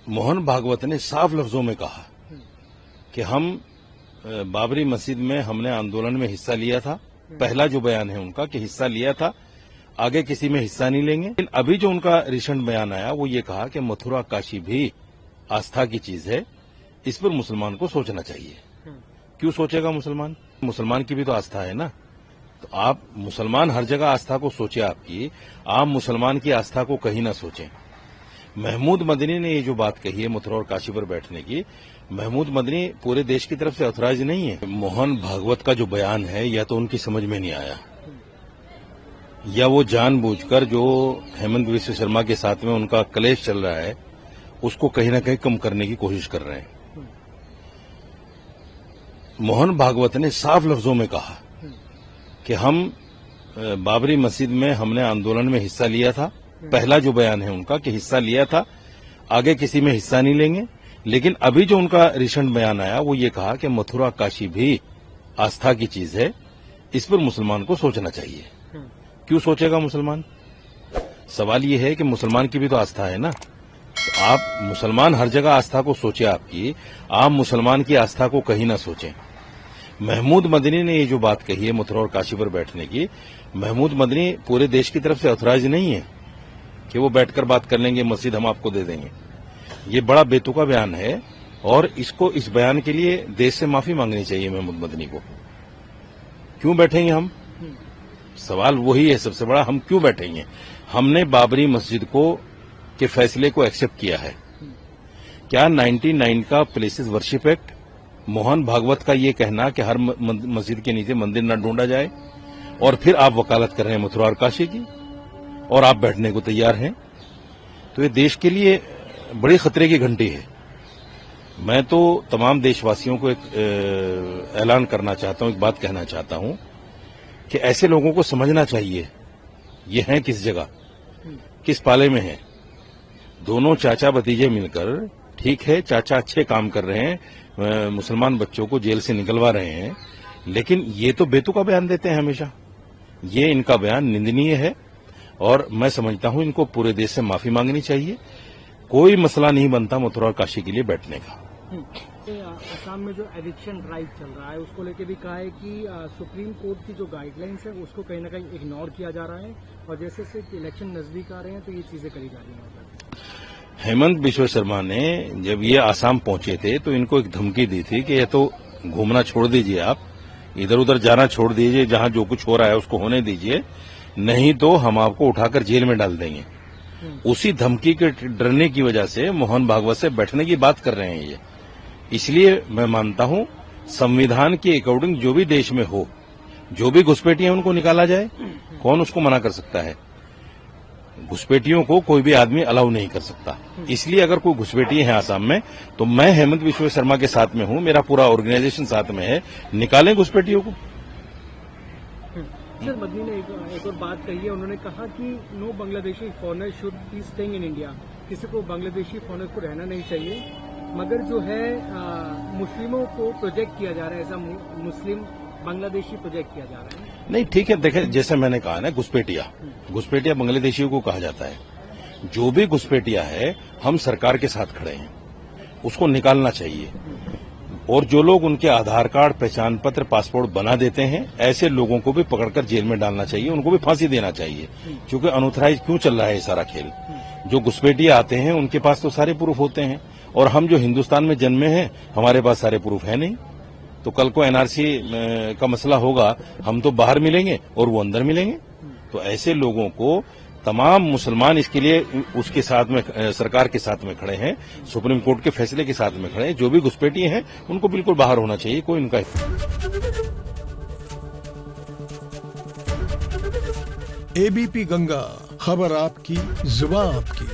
मोहन भागवत ने साफ लफ्जों में कहा कि हम बाबरी मस्जिद में हमने आंदोलन में हिस्सा लिया था। पहला जो बयान है उनका कि हिस्सा लिया था, आगे किसी में हिस्सा नहीं लेंगे। लेकिन अभी जो उनका रिसेंट बयान आया वो ये कहा कि मथुरा काशी भी आस्था की चीज है, इस पर मुसलमान को सोचना चाहिए। क्यों सोचेगा मुसलमान? मुसलमान की भी तो आस्था है ना। तो आप मुसलमान हर जगह आस्था को सोचे आपकी, आप मुसलमान की आस्था को कहीं ना सोचें। महमूद मदनी ने ये जो बात कही है मथुरा और काशी पर बैठने की, महमूद मदनी पूरे देश की तरफ से ऑथराइज नहीं है। मोहन भागवत का जो बयान है या तो उनकी समझ में नहीं आया, या वो जानबूझकर जो हेमंत विश्व शर्मा के साथ में उनका क्लेश चल रहा है उसको कहीं ना कहीं कम करने की कोशिश कर रहे हैं। मोहन भागवत ने साफ लफ्जों में कहा कि हम बाबरी मस्जिद में हमने आंदोलन में हिस्सा लिया था। पहला जो बयान है उनका कि हिस्सा लिया था, आगे किसी में हिस्सा नहीं लेंगे। लेकिन अभी जो उनका रिसेंट बयान आया वो ये कहा कि मथुरा काशी भी आस्था की चीज है, इस पर मुसलमान को सोचना चाहिए। क्यों सोचेगा मुसलमान? सवाल ये है कि मुसलमान की भी तो आस्था है ना। तो आप मुसलमान हर जगह आस्था को सोचे आपकी, आप मुसलमान की आस्था को कहीं ना सोचें। महमूद मदनी ने ये जो बात कही है मथुरा और काशी पर बैठने की, महमूद मदनी पूरे देश की तरफ से ऑथराइज नहीं है कि वो बैठकर बात कर लेंगे, मस्जिद हम आपको दे देंगे। ये बड़ा बेतुका बयान है और इसको, इस बयान के लिए देश से माफी मांगनी चाहिए महमूद मदनी को। क्यों बैठेंगे हम? सवाल वही है सबसे बड़ा, हम क्यों बैठेंगे? हमने बाबरी मस्जिद को के फैसले को एक्सेप्ट किया है। क्या 99 का places worship act, Mohan Bhagwat का ये कहना कि हर मस्जिद के नीचे मंदिर न ढूंढा जाए, और फिर आप वकालत कर रहे हैं मथुरा और काशी की, और आप बैठने को तैयार हैं, तो ये देश के लिए बड़ी खतरे की घंटी है। मैं तो तमाम देशवासियों को एक ऐलान करना चाहता हूं, एक बात कहना चाहता हूं कि ऐसे लोगों को समझना चाहिए ये हैं किस जगह, किस पाले में हैं। दोनों चाचा भतीजे मिलकर, ठीक है चाचा अच्छे काम कर रहे हैं, मुसलमान बच्चों को जेल से निकलवा रहे हैं, लेकिन ये तो बेतुका बयान देते हैं हमेशा। ये इनका बयान निंदनीय है और मैं समझता हूं इनको पूरे देश से माफी मांगनी चाहिए। कोई मसला नहीं बनता मथुरा और काशी के लिए बैठने का। असम में जो एविक्शन ड्राइव चल रहा है उसको लेकर भी कहा है कि सुप्रीम कोर्ट की जो गाइडलाइंस है उसको कहीं ना कहीं इग्नोर किया जा रहा है, और जैसे जैसे इलेक्शन नजदीक आ रहे हैं तो ये चीजें करी जा रही हैं। हेमंत विश्व शर्मा ने जब ये आसाम पहुंचे थे तो इनको एक धमकी दी थी कि ये तो घूमना छोड़ दीजिए, आप इधर उधर जाना छोड़ दीजिए, जहां जो कुछ हो रहा है उसको होने दीजिए, नहीं तो हम आपको उठाकर जेल में डाल देंगे। उसी धमकी के डरने की वजह से मोहन भागवत से बैठने की बात कर रहे हैं ये। इसलिए मैं मानता हूं संविधान के अकॉर्डिंग जो भी देश में हो, जो भी घुसपैठियां उनको निकाला जाए, कौन उसको मना कर सकता है? घुसपैठियों को कोई भी आदमी अलाउ नहीं कर सकता। इसलिए अगर कोई घुसपैठी है आसाम में तो मैं हेमंत विश्व शर्मा के साथ में हूं, मेरा पूरा ऑर्गेनाइजेशन साथ में है, निकालें घुसपैठियों को। सर, मदनी ने एक और बात कही है, उन्होंने कहा कि no Bangladeshi foreigner should be staying in India. किसी को बांग्लादेशी फॉरेनर को रहना नहीं चाहिए, मगर जो है मुस्लिमों को प्रोजेक्ट किया जा रहा है, ऐसा मुस्लिम बांग्लादेशी प्रोजेक्ट किया जा रहा है। नहीं ठीक है, देखें जैसे मैंने कहा ना, घुसपैठिया बांग्लादेशियों को कहा जाता है। जो भी घुसपैठिया है हम सरकार के साथ खड़े हैं, उसको निकालना चाहिए। और जो लोग उनके आधार कार्ड, पहचान पत्र, पासपोर्ट बना देते हैं, ऐसे लोगों को भी पकड़कर जेल में डालना चाहिए, उनको भी फांसी देना चाहिए। क्योंकि अनऑथराइज क्यों चल रहा है ये सारा खेल? जो घुसपैठिया आते हैं उनके पास तो सारे प्रूफ होते हैं, और हम जो हिंदुस्तान में जन्मे हैं हमारे पास सारे प्रूफ है नहीं। तो कल को एनआरसी का मसला होगा, हम तो बाहर मिलेंगे और वो अंदर मिलेंगे। तो ऐसे लोगों को तमाम मुसलमान इसके लिए उसके साथ में, सरकार के साथ में खड़े हैं, सुप्रीम कोर्ट के फैसले के साथ में खड़े हैं। जो भी घुसपैठिए हैं उनको बिल्कुल बाहर होना चाहिए, कोई उनका। एबीपी गंगा, खबर आपकी, जुबान आपकी।